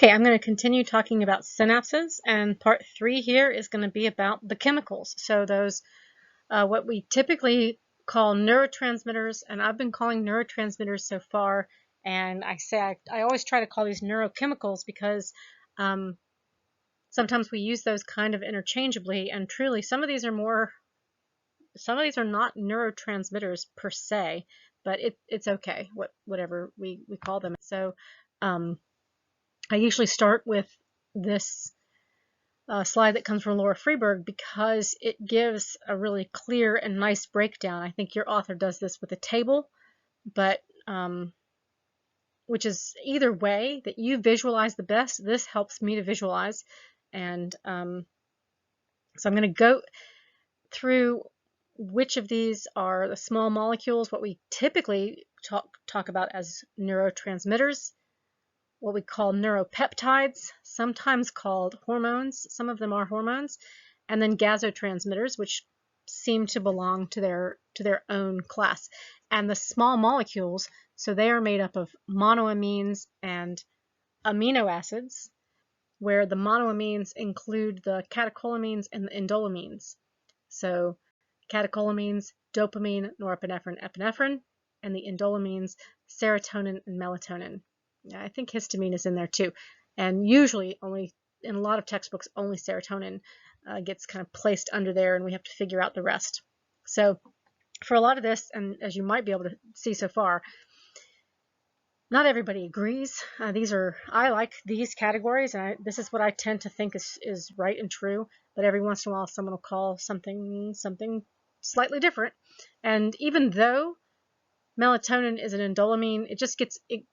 Okay, I'm going to continue talking about synapses, and part 3 here is going to be about the chemicals. So those, what we typically call neurotransmitters, and I've been calling neurotransmitters so far, and I always try to call these neurochemicals because sometimes we use those kind of interchangeably, and truly some of these are not neurotransmitters per se, but it's okay, whatever we call them. So I usually start with this slide that comes from Laura Freeberg because it gives a really clear and nice breakdown. I think your author does this with a table, but which is either way that you visualize the best. This helps me to visualize, and so I'm going to go through which of these are the small molecules, what we typically talk about as neurotransmitters, what we call neuropeptides, sometimes called hormones. Some of them are hormones, and then gasotransmitters, which seem to belong to their own class. And the small molecules, so they are made up of monoamines and amino acids, where the monoamines include the catecholamines and the indoleamines. So catecholamines, dopamine, norepinephrine, epinephrine, and the indoleamines, serotonin and melatonin. I think histamine is in there too. And usually only, in a lot of textbooks, only serotonin gets kind of placed under there, and we have to figure out the rest. So for a lot of this, and as you might be able to see so far, not everybody agrees. I like these categories, and this is what I tend to think is right and true, but every once in a while someone will call something slightly different. And even though melatonin is an indoleamine,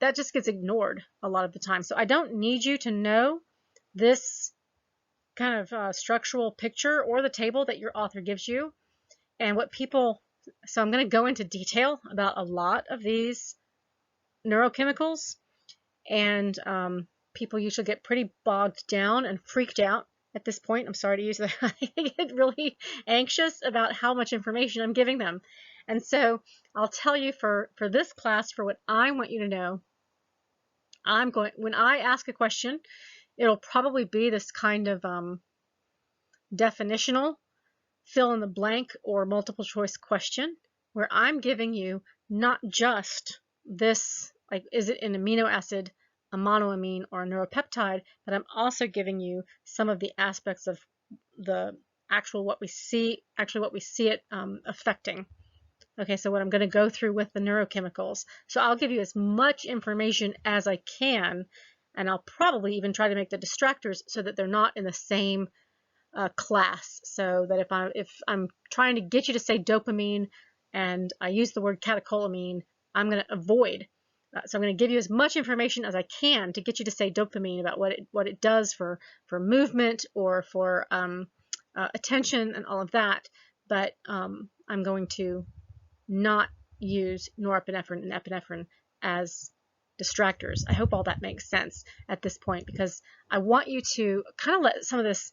that just gets ignored a lot of the time. So I don't need you to know this kind of structural picture or the table that your author gives you. And so I'm going to go into detail about a lot of these neurochemicals, and people usually get pretty bogged down and freaked out at this point. I'm sorry to use that. I get really anxious about how much information I'm giving them. And so I'll tell you for this class, for what I want you to know, when I ask a question, it'll probably be this kind of definitional, fill in the blank or multiple choice question, where I'm giving you not just this, like, is it an amino acid, a monoamine, or a neuropeptide, but I'm also giving you some of the aspects of the what we see it affecting. Okay, so what I'm going to go through with the neurochemicals. So I'll give you as much information as I can, and I'll probably even try to make the distractors so that they're not in the same class. So that if I'm trying to get you to say dopamine and I use the word catecholamine, I'm going to avoid. So I'm going to give you as much information as I can to get you to say dopamine about what it does for movement or for attention and all of that. But I'm going to not use norepinephrine and epinephrine as distractors. I hope all that makes sense at this point, because I want you to kind of let some of this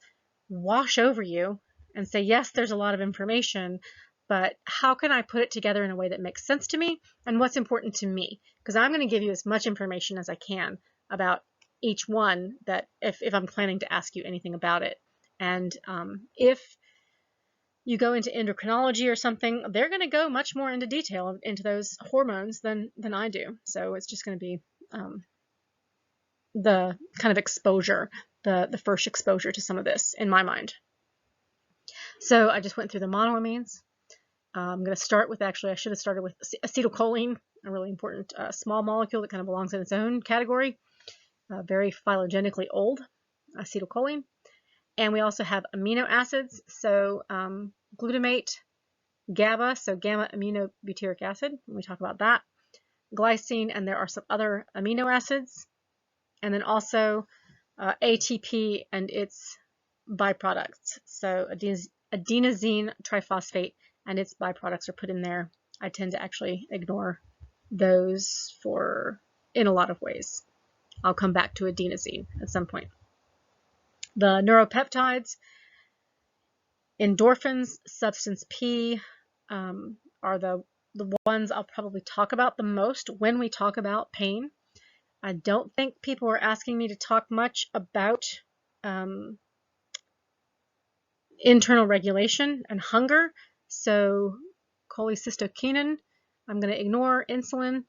wash over you and say, yes, there's a lot of information, but how can I put it together in a way that makes sense to me and what's important to me? Because I'm going to give you as much information as I can about each one, that if I'm planning to ask you anything about it. And if you go into endocrinology or something, they're going to go much more into detail into those hormones than I do. So it's just going to be the kind of exposure, the first exposure to some of this in my mind. So I just went through the monoamines. I'm going to start with, actually, I should have started with acetylcholine, a really important small molecule that kind of belongs in its own category, very phylogenetically old, acetylcholine. And we also have amino acids, so glutamate, GABA, so gamma aminobutyric acid, when we talk about that, glycine, and there are some other amino acids, and then also ATP and its byproducts. So adenosine triphosphate and its byproducts are put in there. I tend to actually ignore those in a lot of ways. I'll come back to adenosine at some point. The neuropeptides, endorphins, substance P, are the ones I'll probably talk about the most when we talk about pain. I don't think people are asking me to talk much about internal regulation and hunger. So cholecystokinin, I'm going to ignore. Insulin,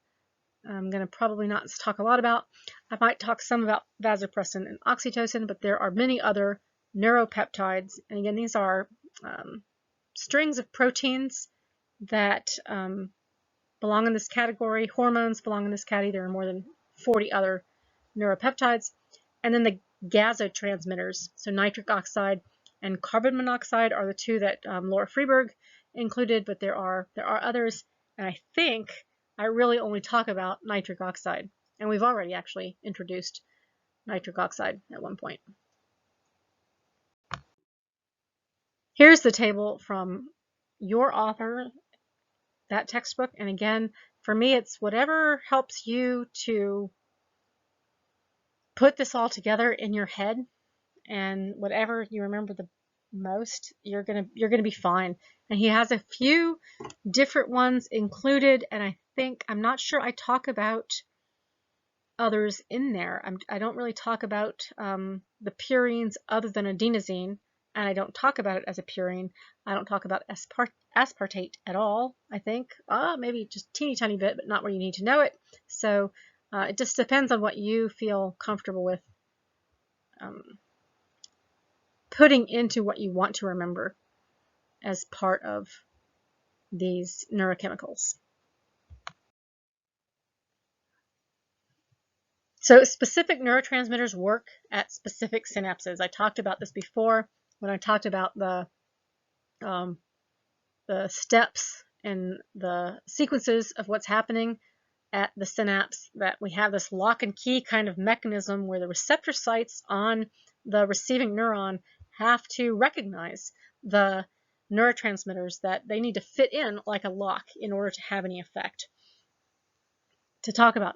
I'm going to probably not talk a lot about. I might talk some about vasopressin and oxytocin, but there are many other neuropeptides. And again, these are strings of proteins that belong in this category. Hormones belong in this category. There are more than 40 other neuropeptides. And then the gasotransmitters, so nitric oxide and carbon monoxide are the two that Laura Freeberg included, but there are others, and I think I really only talk about nitric oxide, and we've already actually introduced nitric oxide at one point. Here's the table from your author, that textbook, and again, for me, it's whatever helps you to put this all together in your head, and whatever you remember the most, you're gonna be fine. And he has a few different ones included, and I'm not sure I talk about others in there. I don't really talk about the purines other than adenosine, and I don't talk about it as a purine. I don't talk about aspartate at all, I think. Maybe just a teeny tiny bit, but not where you need to know it. So it just depends on what you feel comfortable with putting into what you want to remember as part of these neurochemicals. So specific neurotransmitters work at specific synapses. I talked about this before when I talked about the steps and the sequences of what's happening at the synapse, that we have this lock and key kind of mechanism where the receptor sites on the receiving neuron have to recognize the neurotransmitters that they need to fit in like a lock in order to have any effect. To talk about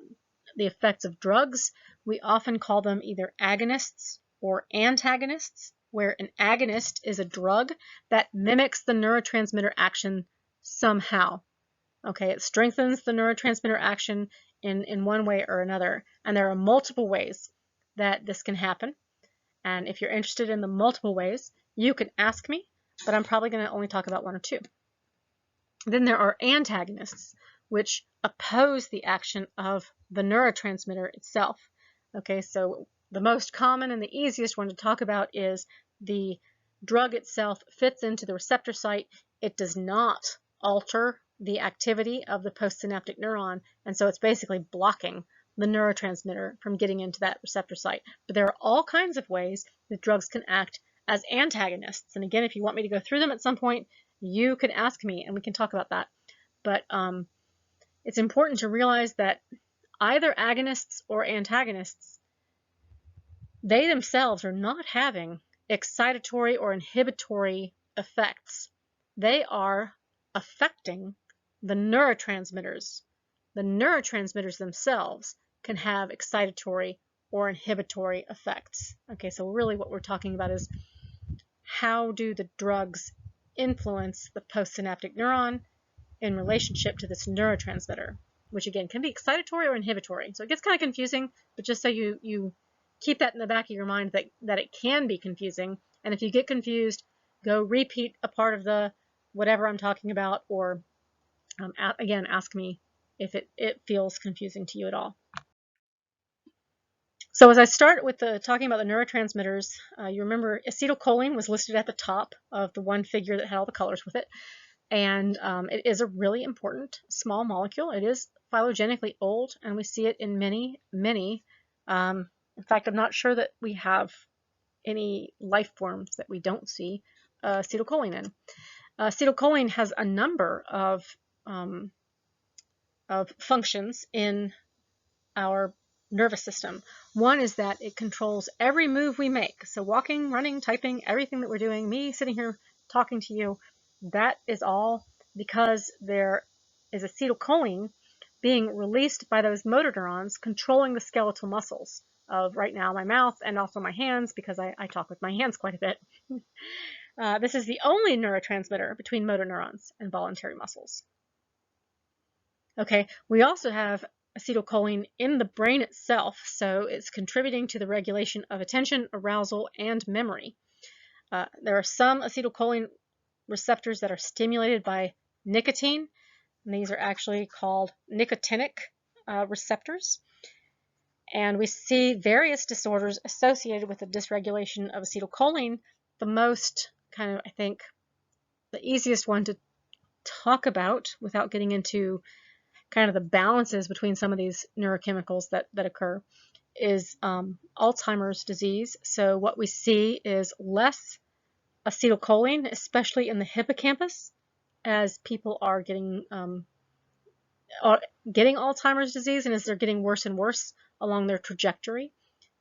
the effects of drugs, we often call them either agonists or antagonists, where an agonist is a drug that mimics the neurotransmitter action somehow. Okay, it strengthens the neurotransmitter action in one way or another. And there are multiple ways that this can happen. And if you're interested in the multiple ways, you can ask me, but I'm probably going to only talk about one or two. Then there are antagonists, which oppose the action of the neurotransmitter itself. Okay, so the most common and the easiest one to talk about is the drug itself fits into the receptor site. It does not alter the activity of the postsynaptic neuron, and so it's basically blocking the neurotransmitter from getting into that receptor site. But there are all kinds of ways that drugs can act as antagonists. And again, if you want me to go through them at some point, you can ask me and we can talk about that. But it's important to realize that either agonists or antagonists, they themselves are not having excitatory or inhibitory effects. They are affecting the neurotransmitters. The neurotransmitters themselves can have excitatory or inhibitory effects. Okay, so really what we're talking about is how do the drugs influence the postsynaptic neuron in relationship to this neurotransmitter, which again can be excitatory or inhibitory. So it gets kind of confusing, but just so you keep that in the back of your mind that it can be confusing. And if you get confused, go repeat a part of the whatever I'm talking about, or again, ask me if it feels confusing to you at all. So as I start with talking about the neurotransmitters, you remember acetylcholine was listed at the top of the one figure that had all the colors with it. And it is a really important small molecule. It is phylogenetically old, and we see it in many. In fact, I'm not sure that we have any life forms that we don't see acetylcholine in. Acetylcholine has a number of functions in our nervous system. One is that it controls every move we make. So walking, running, typing, everything that we're doing, me sitting here talking to you, that is all because there is acetylcholine being released by those motor neurons controlling the skeletal muscles of right now my mouth and also my hands, because I talk with my hands quite a bit. This is the only neurotransmitter between motor neurons and voluntary muscles. Okay, we also have acetylcholine in the brain itself, so it's contributing to the regulation of attention, arousal, and memory. There are some acetylcholine receptors that are stimulated by nicotine, and these are actually called nicotinic receptors. And we see various disorders associated with the dysregulation of acetylcholine. The most kind of, I think, the easiest one to talk about without getting into kind of the balances between some of these neurochemicals that occur is Alzheimer's disease. So what we see is less acetylcholine, especially in the hippocampus, as people are getting Alzheimer's disease, and as they're getting worse and worse along their trajectory.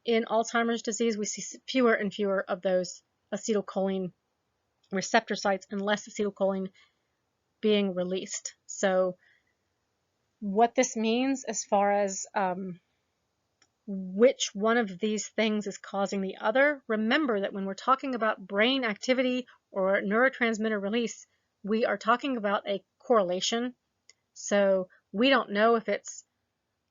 In Alzheimer's disease, we see fewer and fewer of those acetylcholine receptor sites and less acetylcholine being released. So what this means as far as which one of these things is causing the other, remember that when we're talking about brain activity or neurotransmitter release, we are talking about a correlation. So we don't know if it's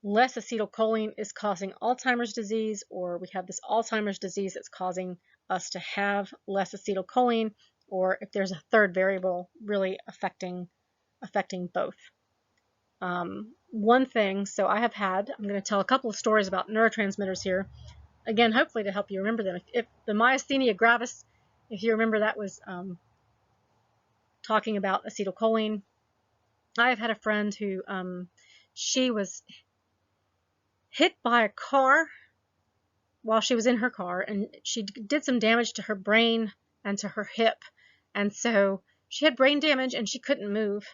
less acetylcholine is causing Alzheimer's disease, or we have this Alzheimer's disease that's causing us to have less acetylcholine, or if there's a third variable really affecting both. One thing, so I'm going to tell a couple of stories about neurotransmitters here, again, hopefully to help you remember them. If the myasthenia gravis, if you remember, that was talking about acetylcholine. I have had a friend who she was hit by a car while she was in her car, and she did some damage to her brain and to her hip, and so she had brain damage and she couldn't move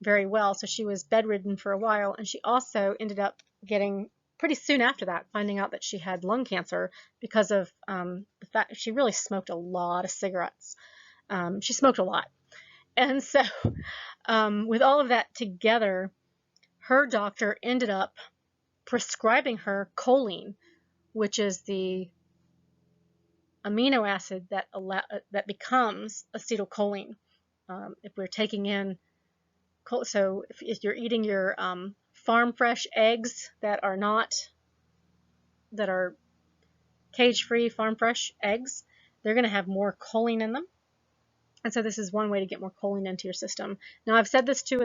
very well, so she was bedridden for a while, and she also ended up getting, pretty soon after that, finding out that she had lung cancer because of the fact she really smoked a lot of cigarettes. She smoked a lot, and so with all of that together, her doctor ended up prescribing her choline, which is the amino acid that becomes acetylcholine. If we're taking in, so if you're eating your farm fresh eggs that are cage-free farm fresh eggs, they're going to have more choline in them. And so this is one way to get more choline into your system. Now, I've said this to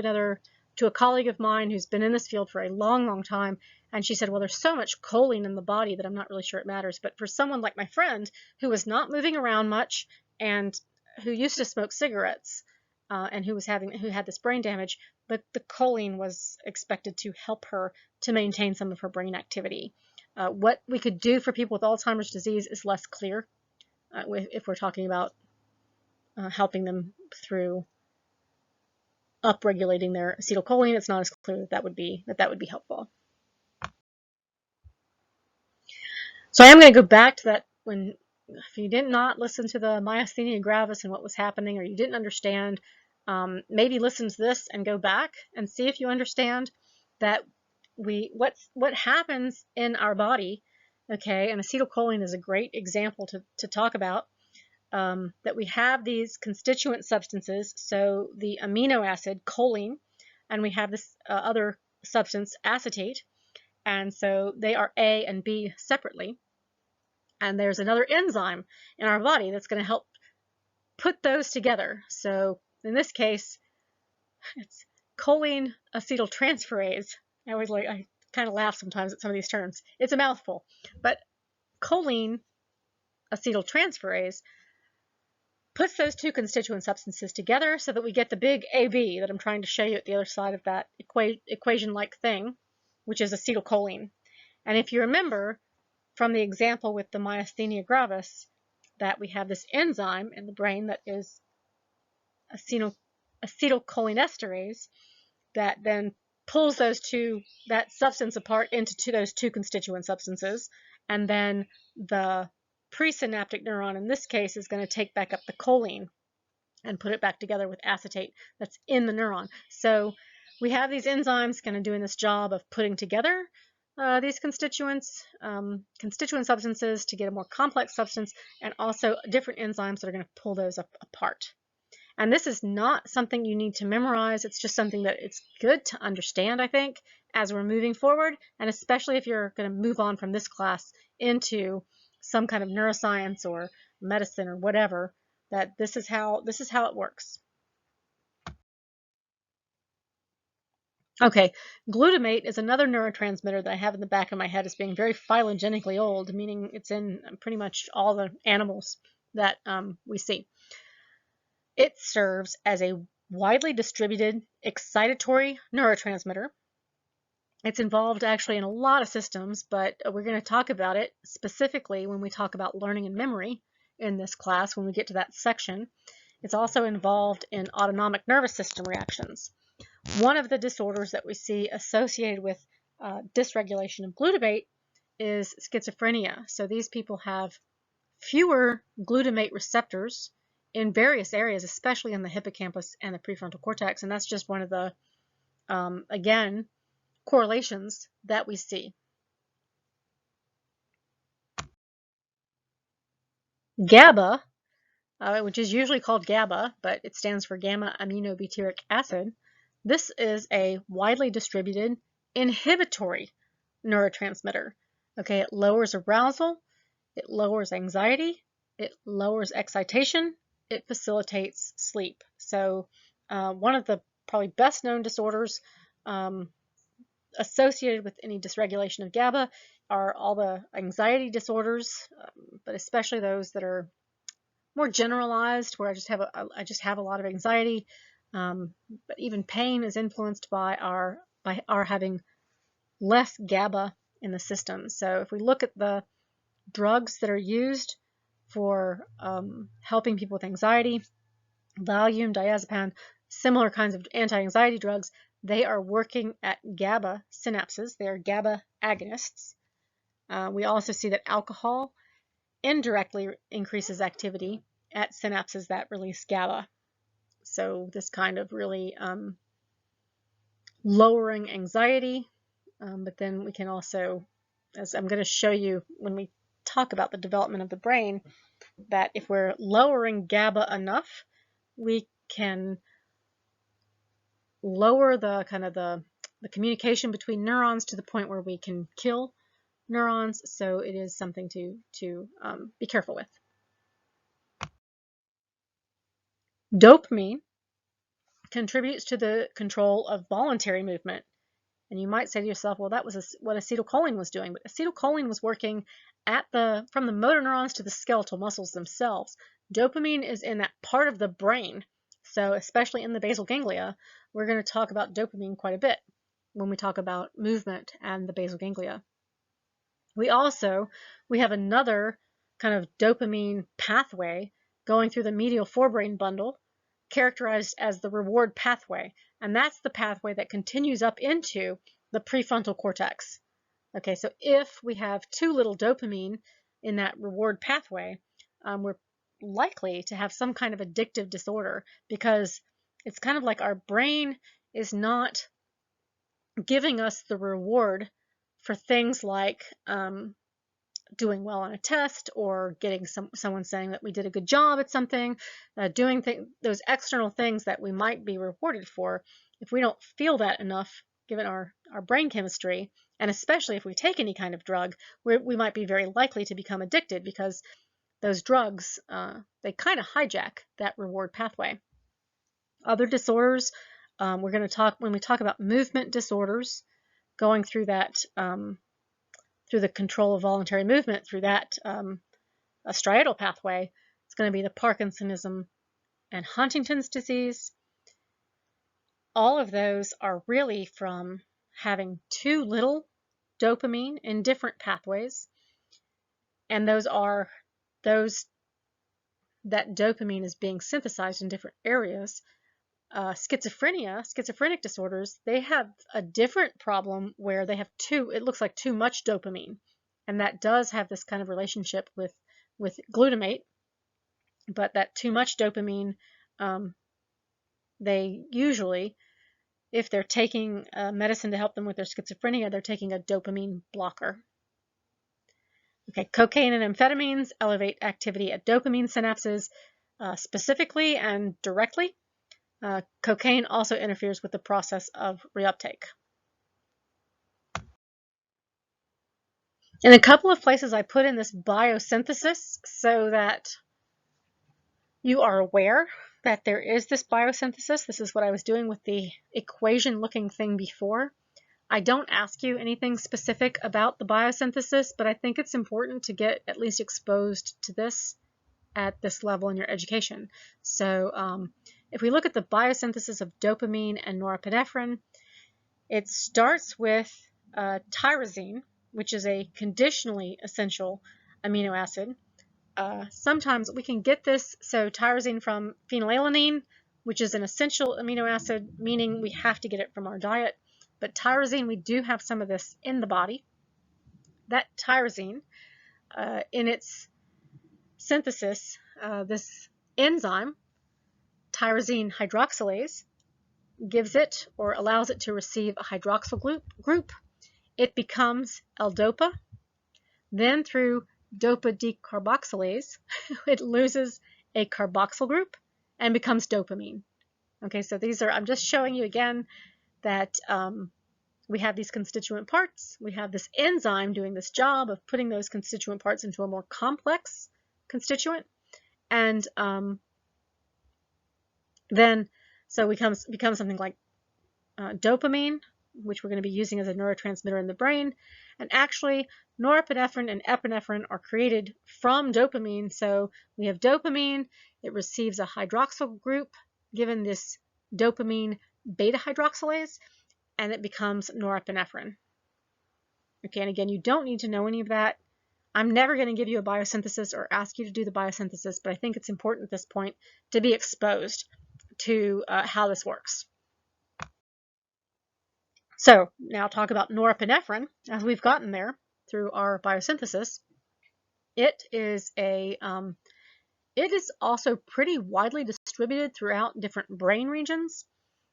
a colleague of mine who's been in this field for a long, long time, and she said, well, there's so much choline in the body that I'm not really sure it matters. But for someone like my friend who was not moving around much and who used to smoke cigarettes and who had this brain damage, but the choline was expected to help her to maintain some of her brain activity. What we could do for people with Alzheimer's disease is less clear if we're talking about helping them through upregulating their acetylcholine. It's not as clear that would be helpful. So I am going to go back to that if you did not listen to the myasthenia gravis and what was happening, or you didn't understand, maybe listen to this and go back and see if you understand that what happens in our body. Okay, and acetylcholine is a great example to talk about. That we have these constituent substances, so the amino acid choline, and we have this other substance acetate, and so they are A and B separately, and there's another enzyme in our body that's going to help put those together. So in this case, it's choline acetyltransferase. I kind of laugh sometimes at some of these terms. It's a mouthful, but choline acetyltransferase puts those two constituent substances together so that we get the big AB that I'm trying to show you at the other side of that equation-like thing, which is acetylcholine. And if you remember from the example with the myasthenia gravis, that we have this enzyme in the brain that is acetylcholinesterase that then pulls that substance apart into those two constituent substances, and then the presynaptic neuron in this case is going to take back up the choline and put it back together with acetate that's in the neuron. So we have these enzymes kind of doing this job of putting together these constituent substances to get a more complex substance, and also different enzymes that are going to pull those apart. And this is not something you need to memorize. It's just something that it's good to understand, I think, as we're moving forward, and especially if you're going to move on from this class into some kind of neuroscience or medicine or whatever, that this is how it works. Okay, glutamate is another neurotransmitter that I have in the back of my head as being very phylogenetically old, meaning it's in pretty much all the animals that we see. It serves as a widely distributed excitatory neurotransmitter. It's involved actually in a lot of systems, but we're going to talk about it specifically when we talk about learning and memory in this class, when we get to that section. It's also involved in autonomic nervous system reactions. One of the disorders that we see associated with dysregulation of glutamate is schizophrenia. So these people have fewer glutamate receptors in various areas, especially in the hippocampus and the prefrontal cortex, and that's just one of the, again, correlations that we see. GABA, which is usually called GABA, but it stands for gamma aminobutyric acid. This is a widely distributed inhibitory neurotransmitter. Okay, it lowers arousal, it lowers anxiety, it lowers excitation, it facilitates sleep. So one of the probably best known disorders associated with any dysregulation of GABA are all the anxiety disorders, but especially those that are more generalized, where I just have a lot of anxiety. But even pain is influenced by our having less GABA in the system. So if we look at the drugs that are used for helping people with anxiety, Valium, diazepam, similar kinds of anti-anxiety drugs, they are working at GABA synapses. They are GABA agonists. We also see that alcohol indirectly increases activity at synapses that release GABA. So this kind of really lowering anxiety, but then we can also, as I'm going to show you when we talk about the development of the brain, that if we're lowering GABA enough, we can lower the kind of the communication between neurons to the point where we can kill neurons. So it is something to be careful with. Dopamine contributes to the control of voluntary movement. And you might say to yourself, well, that was what acetylcholine was doing. But acetylcholine was working from the motor neurons to the skeletal muscles themselves. Dopamine is in that part of the brain. So especially in the basal ganglia, we're going to talk about dopamine quite a bit when we talk about movement and the basal ganglia. We have another kind of dopamine pathway going through the medial forebrain bundle, characterized as the reward pathway. And that's the pathway that continues up into the prefrontal cortex. Okay, so if we have too little dopamine in that reward pathway, we're likely to have some kind of addictive disorder, because it's kind of like our brain is not giving us the reward for things like doing well on a test, or getting someone saying that we did a good job at something, doing those external things that we might be rewarded for. If we don't feel that enough, given our brain chemistry, and especially if we take any kind of drug, we might be very likely to become addicted, because those drugs, they kind of hijack that reward pathway. Other disorders, we're going to talk, when we talk about movement disorders, going through that through the control of voluntary movement, through that a striatal pathway, it's going to be the Parkinsonism and Huntington's disease. All of those are really from having too little dopamine in different pathways, and that dopamine is being synthesized in different areas. Schizophrenic disorders, they have a different problem where they have it looks like too much dopamine, and that does have this kind of relationship with glutamate. But that too much dopamine, they usually, if they're taking medicine to help them with their schizophrenia, they're taking a dopamine blocker. Okay, cocaine and amphetamines elevate activity at dopamine synapses specifically and directly. Cocaine also interferes with the process of reuptake. In a couple of places I put in this biosynthesis so that you are aware that there is this biosynthesis. This is what I was doing with the equation looking thing before. I don't ask you anything specific about the biosynthesis, but I think it's important to get at least exposed to this at this level in your education. So if we look at the biosynthesis of dopamine and norepinephrine, it starts with tyrosine, which is a conditionally essential amino acid. Sometimes we can get this, so tyrosine from phenylalanine, which is an essential amino acid, meaning we have to get it from our diet. But tyrosine, we do have some of this in the body. That tyrosine, in its synthesis, this enzyme, tyrosine hydroxylase, gives it or allows it to receive a hydroxyl group. It becomes L-DOPA. Then through dopa decarboxylase, it loses a carboxyl group and becomes dopamine. Okay, so these are, I'm just showing you again that we have these constituent parts. We have this enzyme doing this job of putting those constituent parts into a more complex constituent. And then, so we become something like dopamine, which we're going to be using as a neurotransmitter in the brain. And actually, norepinephrine and epinephrine are created from dopamine. So we have dopamine, it receives a hydroxyl group given this dopamine beta hydroxylase, and it becomes norepinephrine. Okay, and again, you don't need to know any of that. I'm never going to give you a biosynthesis or ask you to do the biosynthesis, but I think it's important at this point to be exposed to how this works. So now talk about norepinephrine. As we've gotten there through our biosynthesis, it is also pretty widely distributed throughout different brain regions.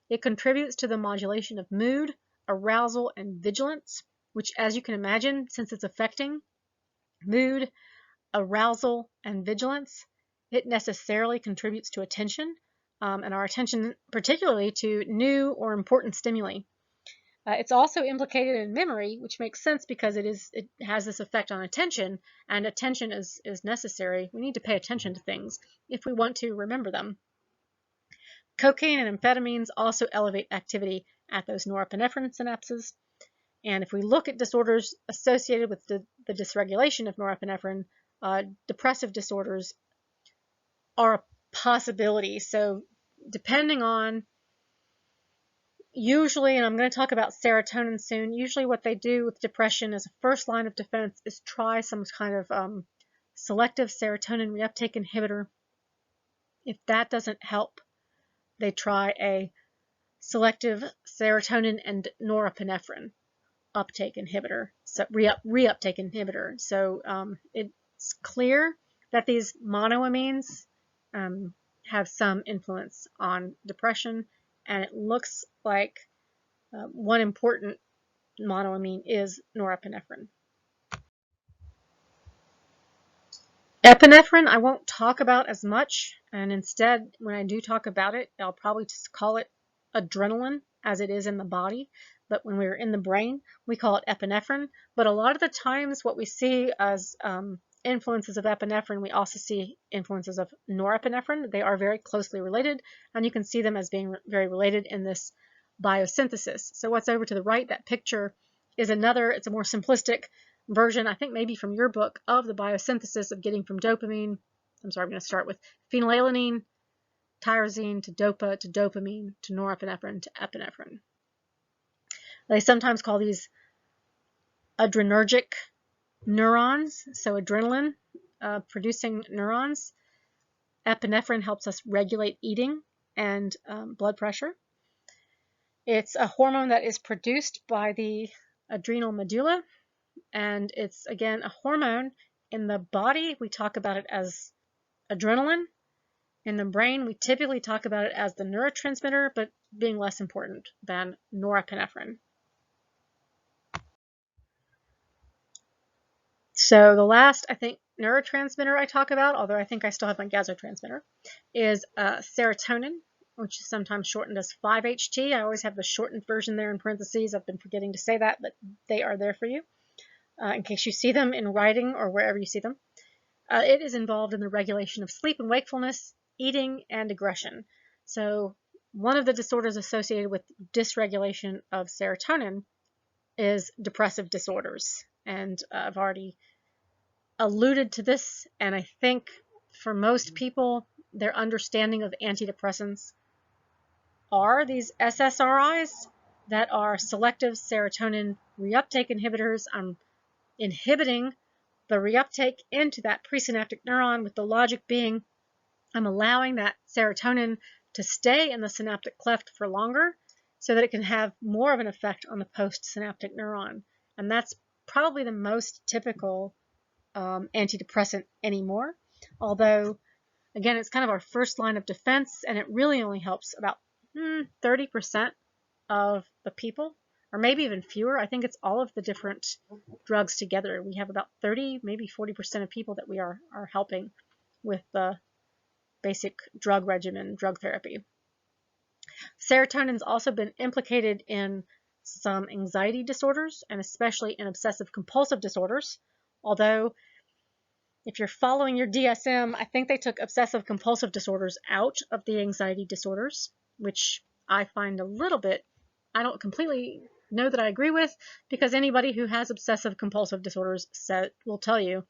It contributes to the modulation of mood, arousal, and vigilance, which, as you can imagine, since it's affecting mood, arousal, and vigilance, it necessarily contributes to attention, and our attention particularly to new or important stimuli. It's also implicated in memory, which makes sense because it has this effect on attention, and attention is necessary. We need to pay attention to things if we want to remember them. Cocaine and amphetamines also elevate activity at those norepinephrine synapses. And if we look at disorders associated with the dysregulation of norepinephrine, depressive disorders are a possibility. So depending on, usually, and I'm going to talk about serotonin soon, usually what they do with depression as a first line of defense is try some kind of selective serotonin reuptake inhibitor. If that doesn't help, they try a selective serotonin and norepinephrine uptake inhibitor, so reuptake inhibitor. So it's clear that these monoamines have some influence on depression, and it looks like one important monoamine is norepinephrine. Epinephrine I won't talk about as much, and instead when I do talk about it, I'll probably just call it adrenaline as it is in the body, but when we're in the brain we call it epinephrine. But a lot of the times what we see as influences of epinephrine, we also see influences of norepinephrine. They are very closely related, and you can see them as being very related in this biosynthesis. So what's over to the right, that picture, is another, it's a more simplistic version, I think maybe from your book, of the biosynthesis of getting from dopamine, I'm going to start with phenylalanine, tyrosine, to dopa, to dopamine, to norepinephrine, to epinephrine. They sometimes call these adrenergic neurons, so adrenaline producing neurons. Epinephrine helps us regulate eating and blood pressure. It's a hormone that is produced by the adrenal medulla, and it's, again, a hormone. In the body, we talk about it as adrenaline. In the brain, we typically talk about it as the neurotransmitter, but being less important than norepinephrine. So the last, I think, neurotransmitter I talk about, although I think I still have my gasotransmitter, is serotonin, which is sometimes shortened as 5-HT. I always have the shortened version there in parentheses. I've been forgetting to say that, but they are there for you. in case you see them in writing or wherever you see them. It is involved in the regulation of sleep and wakefulness, eating, and aggression. So one of the disorders associated with dysregulation of serotonin is depressive disorders. And I've already alluded to this, and I think for most people, their understanding of antidepressants are these SSRIs that are selective serotonin reuptake inhibitors. I'm inhibiting the reuptake into that presynaptic neuron, with the logic being I'm allowing that serotonin to stay in the synaptic cleft for longer so that it can have more of an effect on the postsynaptic neuron. And that's probably the most typical antidepressant anymore. Although, again, it's kind of our first line of defense, and it really only helps about 30% of the people, or maybe even fewer. I think it's all of the different drugs together. We have about 30, maybe 40% of people that we are helping with the basic drug regimen, drug therapy. Serotonin's also been implicated in some anxiety disorders, and especially in obsessive compulsive disorders. Although, if you're following your DSM, I think they took obsessive compulsive disorders out of the anxiety disorders, which I find a little bit, I don't completely know that I agree with, because anybody who has obsessive compulsive disorders will tell you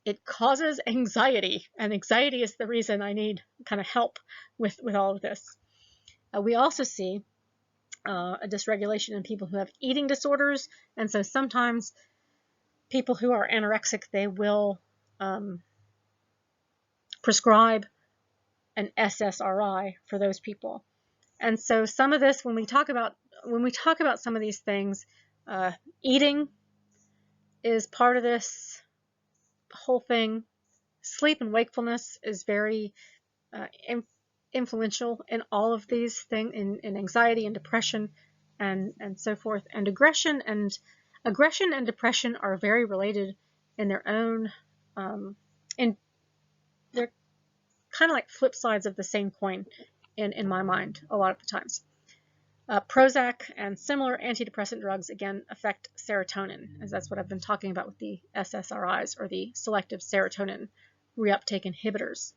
it causes anxiety, and anxiety is the reason I need kind of help with all of this. We also see a dysregulation in people who have eating disorders, and so sometimes people who are anorexic, they will prescribe an SSRI for those people. And so some of this, when we talk about some of these things, eating is part of this whole thing. Sleep and wakefulness is very influential in all of these things, in anxiety and depression and so forth. And aggression and depression are very related in their own, they're kind of like flip sides of the same coin in my mind a lot of the times. Prozac and similar antidepressant drugs, again, affect serotonin, as that's what I've been talking about with the SSRIs, or the selective serotonin reuptake inhibitors.